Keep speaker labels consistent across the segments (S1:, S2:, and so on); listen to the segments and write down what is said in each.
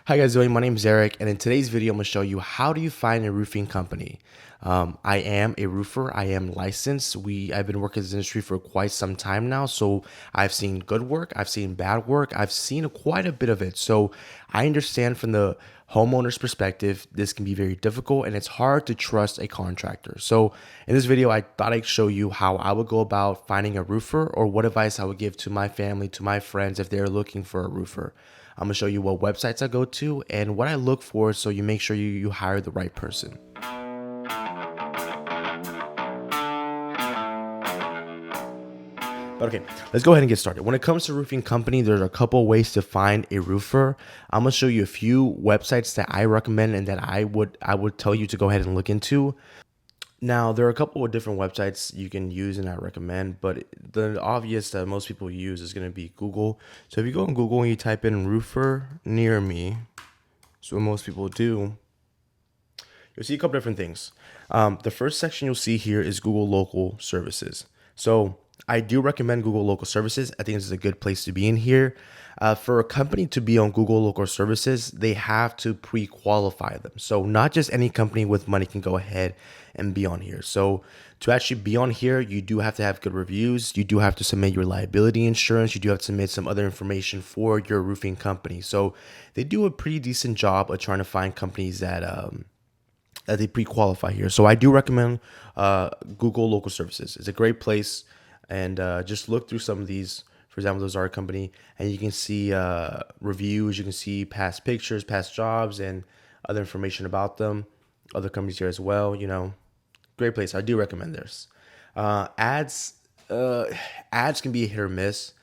S1: Hi guys, doing? My name is Eric, and in today's video, I'm going to show you how do you find a roofing company. I am a roofer. I am licensed. I've been working in this industry for quite some time now, so I've seen good work, I've seen bad work, I've seen quite a bit of it. So I understand from the homeowner's perspective, this can be very difficult and it's hard to trust a contractor. So in this video, I thought I'd show you how I would go about finding a roofer or what advice I would give to my family, to my friends if they're looking for a roofer. I'm gonna show you what websites I go to and what I look for so you make sure you hire the right person. But okay, let's go ahead and get started. When it comes to roofing company, there's a couple ways to find a roofer. I'm gonna show you a few websites that I recommend and that I would tell you to go ahead and look into. Now, there are a couple of different websites you can use and I recommend, but the obvious that most people use is going to be Google. So if you go on Google and you type in roofer near me, so what most people do, you'll see a couple different things. The first section you'll see here is Google Local Services. So I do recommend Google Local Services. I think this is a good place to be in here. For a company to be on Google Local Services, they have to pre-qualify them. So not just any company with money can go ahead and be on here. So to actually be on here, you do have to have good reviews. You do have to submit your liability insurance. You do have to submit some other information for your roofing company. So they do a pretty decent job of trying to find companies that they pre-qualify here. So I do recommend Google Local Services. It's a great place, and just look through some of these. For example, those are a company, and you can see reviews. You can see past pictures, past jobs, and other information about them. Other companies here as well. Great place. I do recommend this. Ads can be a hit or miss.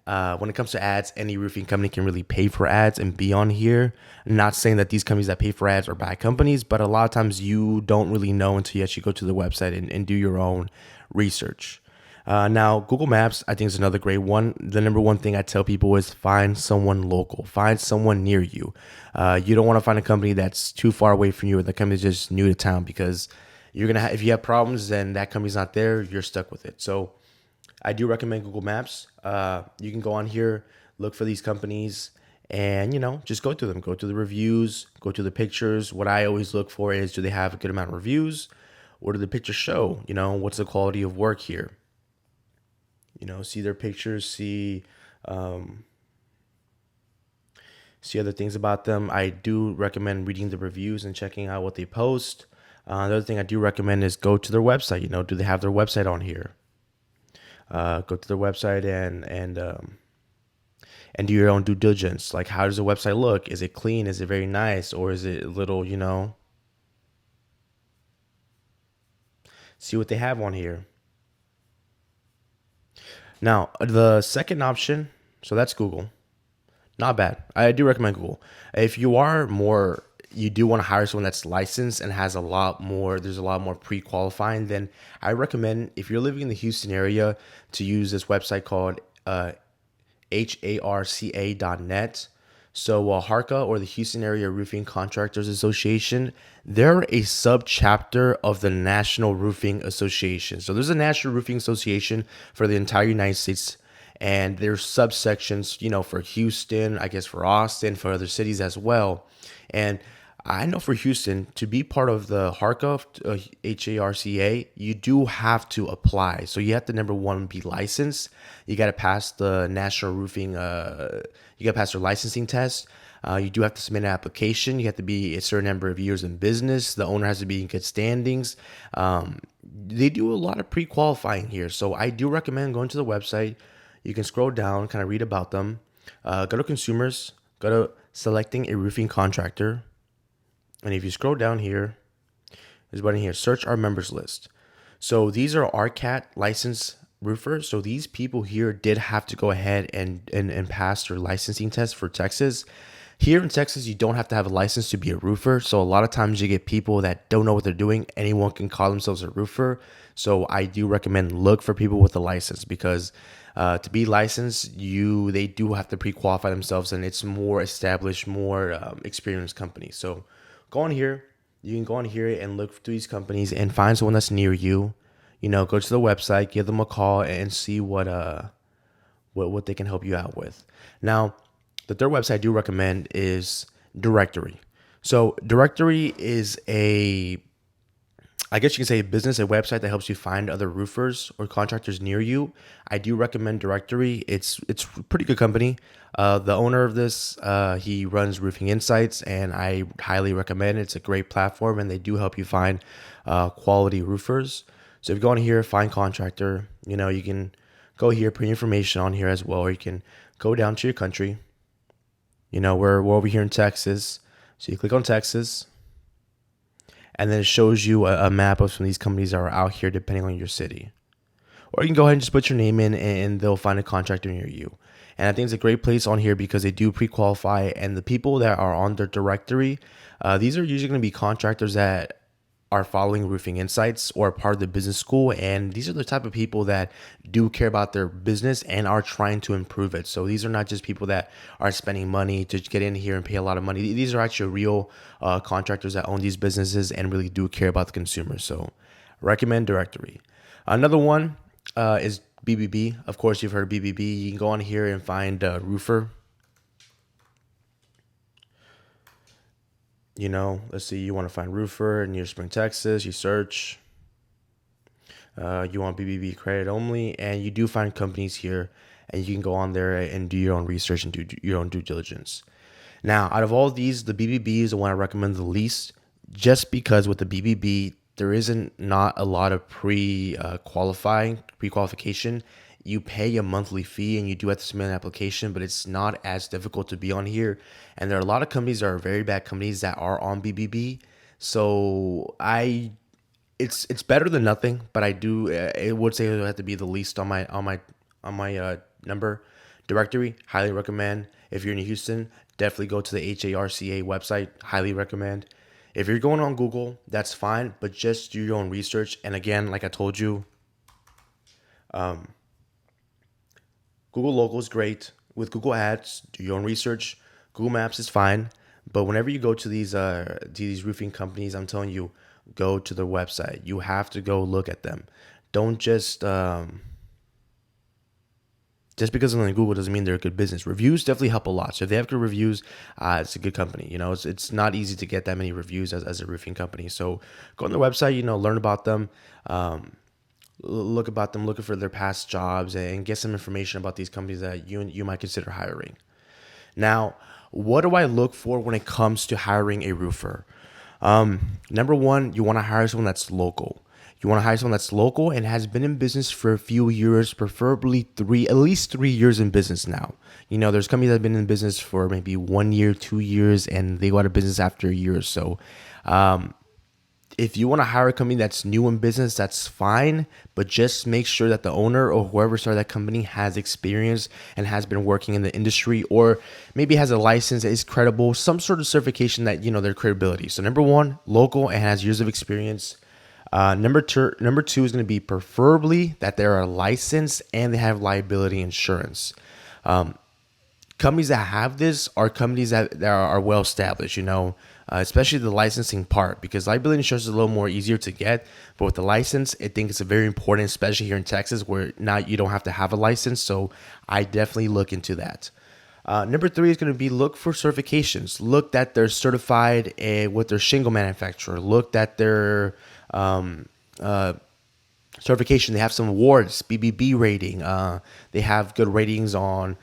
S1: When it comes to ads, any roofing company can really pay for ads and be on here. I'm not saying that these companies that pay for ads are bad companies, but a lot of times you don't really know until you actually go to the website and do your own research. Now, Google Maps, I think, is another great one. The number one thing I tell people is find someone local, find someone near you. You don't want to find a company that's too far away from you or the company's just new to town, because you're gonna if you have problems and that company's not there, you're stuck with it. So I do recommend Google Maps. You can go on here, look for these companies, and just go to them. Go to the reviews, go to the pictures. What I always look for is, do they have a good amount of reviews? What do the pictures show? What's the quality of work here? See their pictures, see other things about them. I do recommend reading the reviews and checking out what they post. Another thing I do recommend is go to their website. Do they have their website on here? Go to their website and do your own due diligence. Like, how does the website look? Is it clean? Is it very nice? Or is it a little, see what they have on here. Now, the second option, so that's Google. Not bad. I do recommend Google. If you do want to hire someone that's licensed and has there's a lot more pre-qualifying, then I recommend, if you're living in the Houston area, to use this website called HARCA.net. So HARCA, or the Houston Area Roofing Contractors Association, they're a sub-chapter of the National Roofing Association. So there's a National Roofing Association for the entire United States, and there's subsections, for Houston, I guess for Austin, for other cities as well. And I know for Houston, to be part of the HARCA, HARCA, you do have to apply. So you have to, number one, be licensed. You got to pass the National Roofing, you got to pass their licensing test. You do have to submit an application. You have to be a certain number of years in business. The owner has to be in good standings. They do a lot of pre-qualifying here. So I do recommend going to the website. You can scroll down, kind of read about them. Go to consumers, go to selecting a roofing contractor. And if you scroll down here, there's a button here, search our members list. So these are RCAT licensed roofers. So these people here did have to go ahead and pass their licensing test for Texas. Here in Texas, you don't have to have a license to be a roofer. So a lot of times you get people that don't know what they're doing. Anyone can call themselves a roofer. So I do recommend look for people with a license, because to be licensed, they do have to pre-qualify themselves, and it's more established, more experienced companies. So go on here. You can go on here and look through these companies and find someone that's near you. Go to the website, give them a call, and see what they can help you out with. Now, the third website I do recommend is Directorii. So Directorii is I guess you can say a website that helps you find other roofers or contractors near you. I do recommend Directorii. It's a pretty good company. The owner of this, he runs Roofing Insights, and I highly recommend it. It's a great platform, and they do help you find quality roofers. So if you go on here, find contractor, you can go here, put your information on here as well, or you can go down to your country. We're over here in Texas. So you click on Texas, and then it shows you a map of some of these companies that are out here depending on your city. Or you can go ahead and just put your name in, and they'll find a contractor near you. And I think it's a great place on here because they do pre-qualify, and the people that are on their directory, these are usually going to be contractors that are following Roofing Insights or part of the business school, and these are the type of people that do care about their business and are trying to improve it. So these are not just people that are spending money to get in here and pay a lot of money. These are actually real contractors that own these businesses and really do care about the consumer. So recommend Directorii. Another one is BBB. Of course, you've heard of BBB. You can go on here and find a roofer. Let's see, you want to find roofer near Spring, Texas. You search. You want BBB credit only, and you do find companies here, and you can go on there and do your own research and do your own due diligence. Now, out of all of these, the BBB is the one I recommend the least, just because with the BBB, there isn't not a lot of pre-qualification. You pay a monthly fee and you do have to submit an application, but it's not as difficult to be on here. And there are a lot of companies that are very bad companies that are on BBB. So it's better than nothing, but it would say it would have to be the least on my number. Directorii, highly recommend. If you're in Houston, definitely go to the HARCA website. Highly recommend. If you're going on Google, that's fine, but just do your own research. And again, like I told you, Google Local is great. With Google Ads, do your own research. Google Maps is fine, but whenever you go to these roofing companies, I'm telling you, go to their website. You have to go look at them. Don't just because it's on Google doesn't mean they're a good business. Reviews definitely help a lot. So if they have good reviews, it's a good company. It's not easy to get that many reviews as a roofing company. So go on their website, learn about them. Look about them, looking for their past jobs, and get some information about these companies that you might consider hiring. Now, what do I look for when it comes to hiring a roofer? Number one, you want to hire someone that's local. You want to hire someone that's local and has been in business for a few years, preferably at least 3 years in business now. There's companies that have been in business for maybe 1 year, 2 years, and they go out of business after a year or so. If you want to hire a company that's new in business, that's fine, but just make sure that the owner or whoever started that company has experience and has been working in the industry, or maybe has a license that is credible, some sort of certification that, their credibility. So number one, local and has years of experience. Number two is going to be preferably that they are licensed and they have liability insurance. Companies that have this are companies that are well established, especially the licensing part, because liability insurance is a little more easier to get. But with the license, I think it's very important, especially here in Texas, where now you don't have to have a license. So I definitely look into that. Number three is going to be look for certifications. Look that they're certified with their shingle manufacturer. Look that their certification. They have some awards, BBB rating. They have good ratings on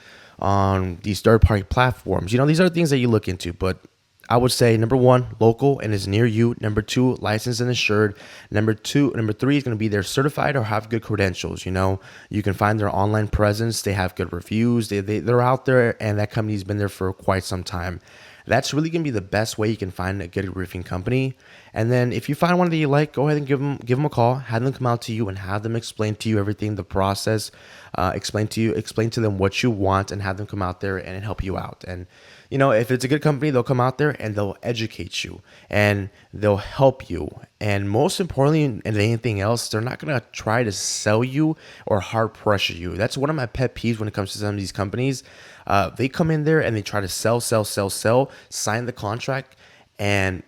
S1: these third-party platforms. These are things that you look into, but I would say number one, local and is near you. Number two, licensed and insured. Number three is going to be they're certified or have good credentials. You can find their online presence. They have good reviews. They're out there, and that company's been there for quite some time. That's really going to be the best way you can find a good roofing company. And then if you find one that you like, go ahead and give them a call, have them come out to you and have them explain to you everything, the process, explain to them what you want, and have them come out there and help you out. And if it's a good company, they'll come out there and they'll educate you and they'll help you. And most importantly, than anything else, they're not going to try to sell you or hard pressure you. That's one of my pet peeves when it comes to some of these companies. They come in there and they try to sell, sign the contract. And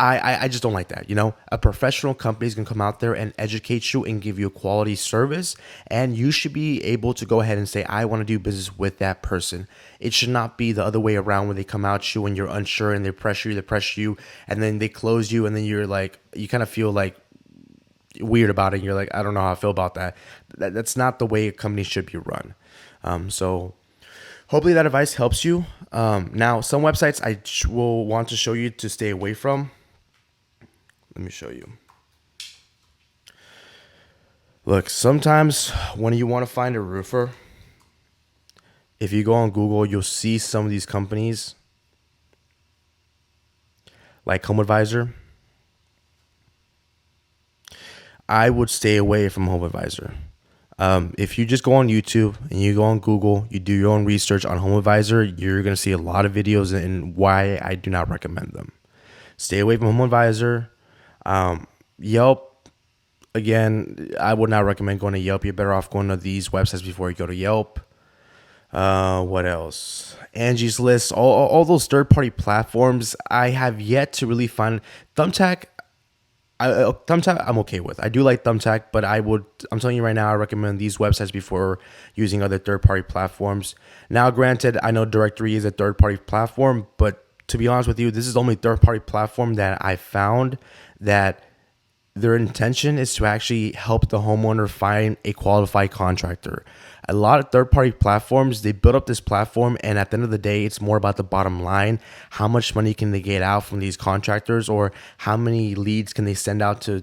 S1: I just don't like that. You know, a professional company is going to come out there and educate you and give you a quality service. And you should be able to go ahead and say, I want to do business with that person. It should not be the other way around when they come out to you and you're unsure and they pressure you, and then they close you. And then you're like, you kind of feel like weird about it. And you're like, I don't know how I feel about that. That's not the way a company should be run. So hopefully that advice helps you. Now, some websites I will want to show you to stay away from. Let me show you. Look, sometimes when you want to find a roofer, if you go on Google, you'll see some of these companies like Home Advisor. I would stay away from Home Advisor. If you just go on YouTube and you go on Google, you do your own research on Home Advisor, you're going to see a lot of videos and why I do not recommend them. Stay away from Home Advisor. Yelp, again, I would not recommend going to Yelp. You're better off going to these websites before you go to Yelp. What else? Angies List, all those third-party platforms, I have yet to really find. Thumbtack, I'm okay with. I do like Thumbtack, but I'm telling you right now, I recommend these websites before using other third-party platforms. Now, granted, I know Directorii is a third-party platform, but to be honest with you, this is the only third-party platform that I found that their intention is to actually help the homeowner find a qualified contractor. A lot of third-party platforms, they build up this platform, and at the end of the day, it's more about the bottom line. How much money can they get out from these contractors, or how many leads can they send out to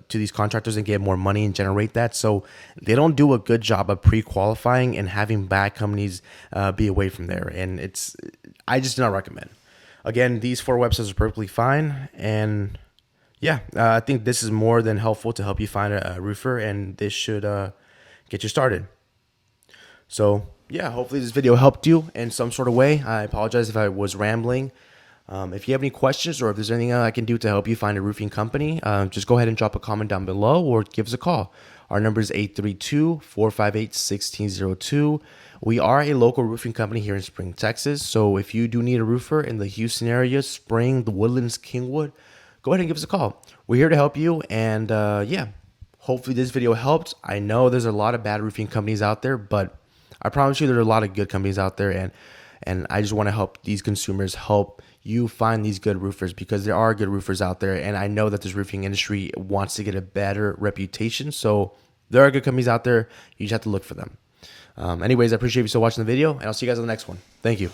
S1: these contractors and get more money and generate that? So they don't do a good job of pre-qualifying and having bad companies be away from there. And I just do not recommend. Again, these 4 websites are perfectly fine, and yeah, I think this is more than helpful to help you find a roofer, and this should get you started. So yeah, hopefully this video helped you in some sort of way. I apologize if I was rambling. If you have any questions or if there's anything I can do to help you find a roofing company, just go ahead and drop a comment down below or give us a call. Our number is 832-458-1602. We are a local roofing company here in Spring, Texas. So if you do need a roofer in the Houston area, Spring, the Woodlands, Kingwood, go ahead and give us a call. We're here to help you. And yeah, hopefully this video helped. I know there's a lot of bad roofing companies out there, but I promise you there are a lot of good companies out there. And I just want to help these consumers, help you find these good roofers, because there are good roofers out there. And I know that this roofing industry wants to get a better reputation. So there are good companies out there. You just have to look for them. Anyways, I appreciate you still watching the video, and I'll see you guys on the next one. Thank you.